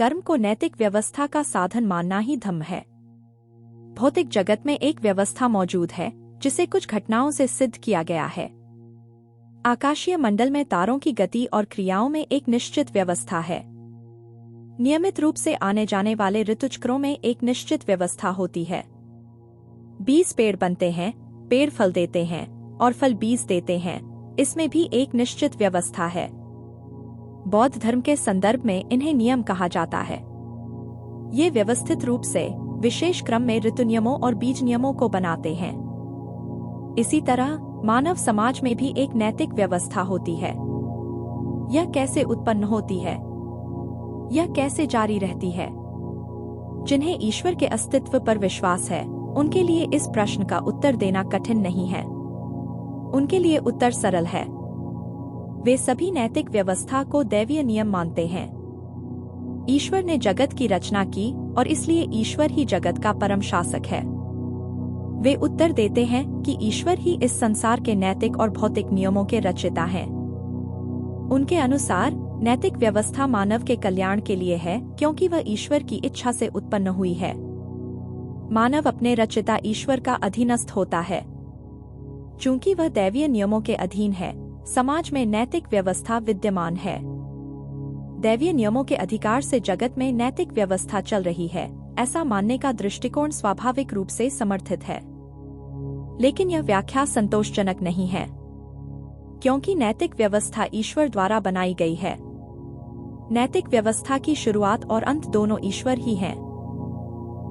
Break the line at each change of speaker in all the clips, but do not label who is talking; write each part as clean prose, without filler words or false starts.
कर्म को नैतिक व्यवस्था का साधन मानना ही धम्म है। भौतिक जगत में एक व्यवस्था मौजूद है जिसे कुछ घटनाओं से सिद्ध किया गया है। आकाशीय मंडल में तारों की गति और क्रियाओं में एक निश्चित व्यवस्था है। नियमित रूप से आने जाने वाले ऋतुचक्रों में एक निश्चित व्यवस्था होती है। 20 पेड़ बनते हैं, पेड़ फल देते हैं और फल बीज देते हैं, इसमें भी एक निश्चित व्यवस्था है। बौद्ध धर्म के संदर्भ में इन्हें नियम कहा जाता है। ये व्यवस्थित रूप से विशेष क्रम में ऋतु नियमों और बीज नियमों को बनाते हैं। इसी तरह मानव समाज में भी एक नैतिक व्यवस्था होती है। यह कैसे उत्पन्न होती है? यह कैसे जारी रहती है? जिन्हें ईश्वर के अस्तित्व पर विश्वास है, उनके लिए इस प्रश्न का उत्तर देना कठिन नहीं है। उनके लिए उत्तर सरल है। वे सभी नैतिक व्यवस्था को दैवीय नियम मानते हैं। ईश्वर ने जगत की रचना की और इसलिए ईश्वर ही जगत का परम शासक है। वे उत्तर देते हैं कि ईश्वर ही इस संसार के नैतिक और भौतिक नियमों के रचयिता हैं। उनके अनुसार नैतिक व्यवस्था मानव के कल्याण के लिए है, क्योंकि वह ईश्वर की इच्छा से उत्पन्न हुई है। मानव अपने रचयिता ईश्वर का अधीनस्थ होता है। चूंकि वह दैवीय नियमों के अधीन है, समाज में नैतिक व्यवस्था विद्यमान है। दैवीय नियमों के अधिकार से जगत में नैतिक व्यवस्था चल रही है, ऐसा मानने का दृष्टिकोण स्वाभाविक रूप से समर्थित है। लेकिन यह व्याख्या संतोषजनक नहीं है, क्योंकि नैतिक व्यवस्था ईश्वर द्वारा बनाई गई है। नैतिक व्यवस्था की शुरुआत और अंत दोनों ईश्वर ही हैं।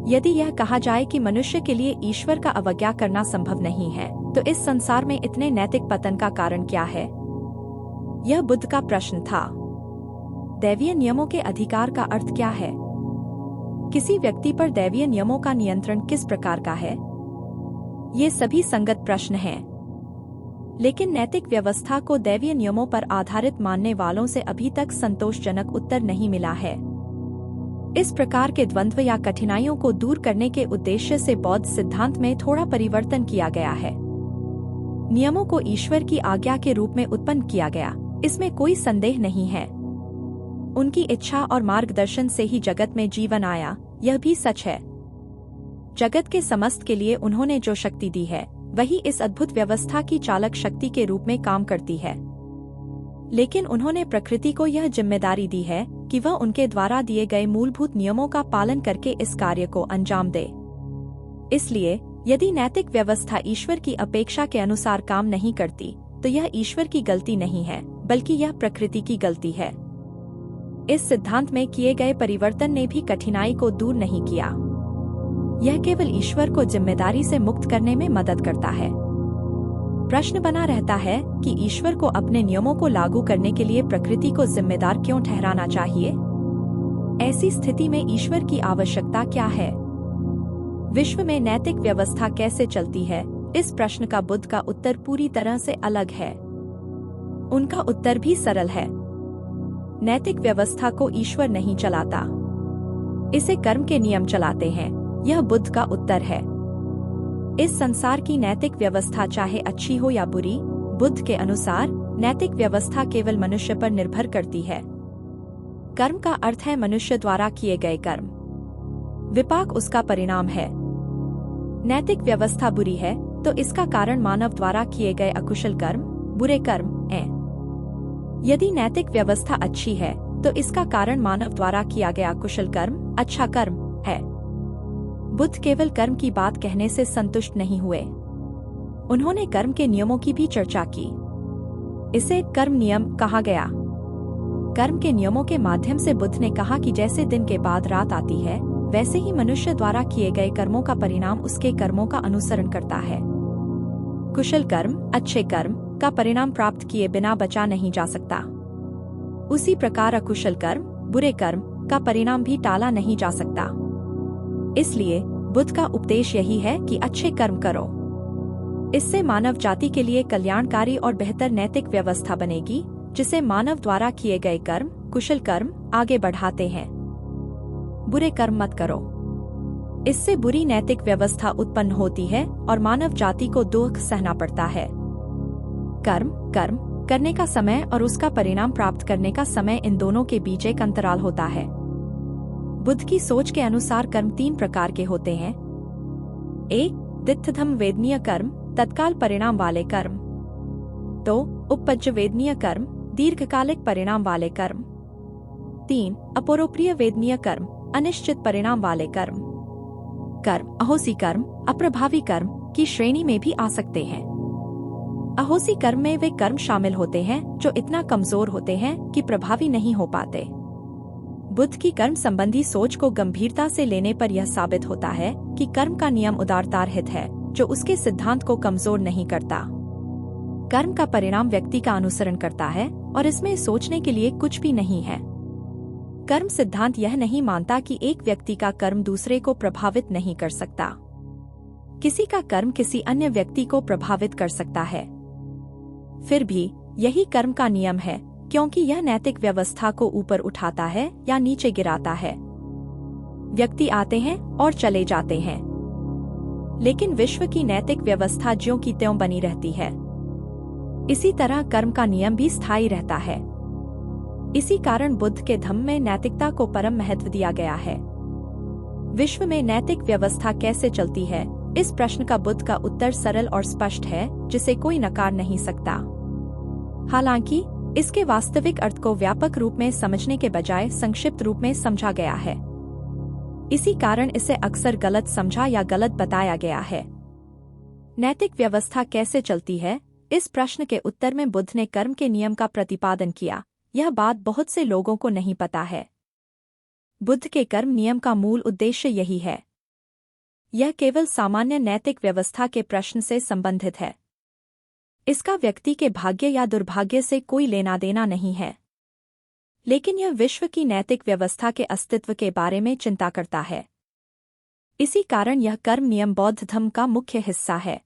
यदि यह कहा जाए कि मनुष्य के लिए ईश्वर का अवज्ञा करना संभव नहीं है, तो इस संसार में इतने नैतिक पतन का कारण क्या है? यह बुद्ध का प्रश्न था। दैवीय नियमों के अधिकार का अर्थ क्या है? किसी व्यक्ति पर दैवीय नियमों का नियंत्रण किस प्रकार का है? ये सभी संगत प्रश्न हैं। लेकिन नैतिक व्यवस्था को दैवीय नियमों पर आधारित मानने वालों से अभी तक संतोषजनक उत्तर नहीं मिला है। इस प्रकार के द्वंद्व या कठिनाइयों को दूर करने के उद्देश्य से बौद्ध सिद्धांत में थोड़ा परिवर्तन किया गया है। नियमों को ईश्वर की आज्ञा के रूप में उत्पन्न किया गया, इसमें कोई संदेह नहीं है। उनकी इच्छा और मार्गदर्शन से ही जगत में जीवन आया, यह भी सच है। जगत के समस्त के लिए उन्होंने जो शक्ति दी है, वही इस अद्भुत व्यवस्था की चालक शक्ति के रूप में काम करती है। लेकिन उन्होंने प्रकृति को यह जिम्मेदारी दी है कि वह उनके द्वारा दिए गए मूलभूत नियमों का पालन करके इस कार्य को अंजाम दे। इसलिए यदि नैतिक व्यवस्था ईश्वर की अपेक्षा के अनुसार काम नहीं करती, तो यह ईश्वर की गलती नहीं है, बल्कि यह प्रकृति की गलती है। इस सिद्धांत में किए गए परिवर्तन ने भी कठिनाई को दूर नहीं किया। यह केवल ईश्वर को जिम्मेदारी से मुक्त करने में मदद करता है। प्रश्न बना रहता है कि ईश्वर को अपने नियमों को लागू करने के लिए प्रकृति को जिम्मेदार क्यों ठहराना चाहिए? ऐसी स्थिति में ईश्वर की आवश्यकता क्या है? विश्व में नैतिक व्यवस्था कैसे चलती है? इस प्रश्न का बुद्ध का उत्तर पूरी तरह से अलग है। उनका उत्तर भी सरल है। नैतिक व्यवस्था को ईश्वर नहीं चलाता, इसे कर्म के नियम चलाते हैं। यह बुद्ध का उत्तर है। इस संसार की नैतिक व्यवस्था चाहे अच्छी हो या बुरी, बुद्ध के अनुसार नैतिक व्यवस्था केवल मनुष्य पर निर्भर करती है। कर्म का अर्थ है मनुष्य द्वारा किए गए कर्म। विपाक उसका परिणाम है। नैतिक व्यवस्था बुरी है तो इसका कारण मानव द्वारा किए गए अकुशल कर्म, बुरे कर्म हैं। यदि नैतिक व्यवस्था अच्छी है तो इसका कारण मानव द्वारा किया गया कुशल कर्म, अच्छा कर्म है। बुद्ध केवल कर्म की बात कहने से संतुष्ट नहीं हुए। उन्होंने कर्म के नियमों की भी चर्चा की। इसे कर्म नियम कहा गया। कर्म के नियमों के माध्यम से बुद्ध ने कहा कि जैसे दिन के बाद रात आती है, वैसे ही मनुष्य द्वारा किए गए कर्मों का परिणाम उसके कर्मों का अनुसरण करता है। कुशल कर्म, अच्छे कर्म का परिणाम प्राप्त किए बिना बचा नहीं जा सकता। उसी प्रकार अकुशल कर्म, बुरे कर्म का परिणाम भी टाला नहीं जा सकता। इसलिए बुद्ध का उपदेश यही है कि अच्छे कर्म करो। इससे मानव जाति के लिए कल्याणकारी और बेहतर नैतिक व्यवस्था बनेगी, जिसे मानव द्वारा किए गए कर्म, कुशल कर्म आगे बढ़ाते हैं। बुरे कर्म मत करो। इससे बुरी नैतिक व्यवस्था उत्पन्न होती है और मानव जाति को दुख सहना पड़ता है। कर्म करने का समय और उसका परिणाम प्राप्त करने का समय, इन दोनों के बीच एक अंतराल होता है। बुद्ध की सोच के अनुसार कर्म 3 प्रकार के होते हैं। 1. दित्थधम वेदनीय कर्म, तत्काल परिणाम वाले कर्म। 2. उपपज्य वेदनीय कर्म, दीर्घकालिक परिणाम वाले कर्म। 3. अपरोप्रिय वेदनीय कर्म, अनिश्चित परिणाम वाले कर्म। कर्म अहोसी कर्म, अप्रभावी कर्म की श्रेणी में भी आ सकते हैं। अहोसी कर्म में वे कर्म शामिल होते हैं जो इतना कमजोर होते हैं कि प्रभावी नहीं हो पाते। बुद्ध की कर्म संबंधी सोच को गंभीरता से लेने पर यह साबित होता है कि कर्म का नियम उदारतारहित है, जो उसके सिद्धांत को कमजोर नहीं करता। कर्म का परिणाम व्यक्ति का अनुसरण करता है और इसमें सोचने के लिए कुछ भी नहीं है। कर्म सिद्धांत यह नहीं मानता कि एक व्यक्ति का कर्म दूसरे को प्रभावित नहीं कर सकता। किसी का कर्म किसी अन्य व्यक्ति को प्रभावित कर सकता है। फिर भी यही कर्म का नियम है, क्योंकि यह नैतिक व्यवस्था को ऊपर उठाता है या नीचे गिराता है। व्यक्ति आते हैं और चले जाते हैं, लेकिन विश्व की नैतिक व्यवस्था ज्यों की त्यों बनी रहती है। इसी तरह कर्म का नियम भी स्थायी रहता है। इसी कारण बुद्ध के धम्म में नैतिकता को परम महत्व दिया गया है। विश्व में नैतिक व्यवस्था कैसे चलती है, इस प्रश्न का बुद्ध का उत्तर सरल और स्पष्ट है, जिसे कोई नकार नहीं सकता। हालांकि इसके वास्तविक अर्थ को व्यापक रूप में समझने के बजाय संक्षिप्त रूप में समझा गया है। इसी कारण इसे अक्सर गलत समझा या गलत बताया गया है। नैतिक व्यवस्था कैसे चलती है, इस प्रश्न के उत्तर में बुद्ध ने कर्म के नियम का प्रतिपादन किया। यह बात बहुत से लोगों को नहीं पता है। बुद्ध के कर्म नियम का मूल उद्देश्य यही है। यह केवल सामान्य नैतिक व्यवस्था के प्रश्न से संबंधित है। इसका व्यक्ति के भाग्य या दुर्भाग्य से कोई लेना देना नहीं है, लेकिन यह विश्व की नैतिक व्यवस्था के अस्तित्व के बारे में चिंता करता है। इसी कारण यह कर्म नियम बौद्ध धर्म का मुख्य हिस्सा है।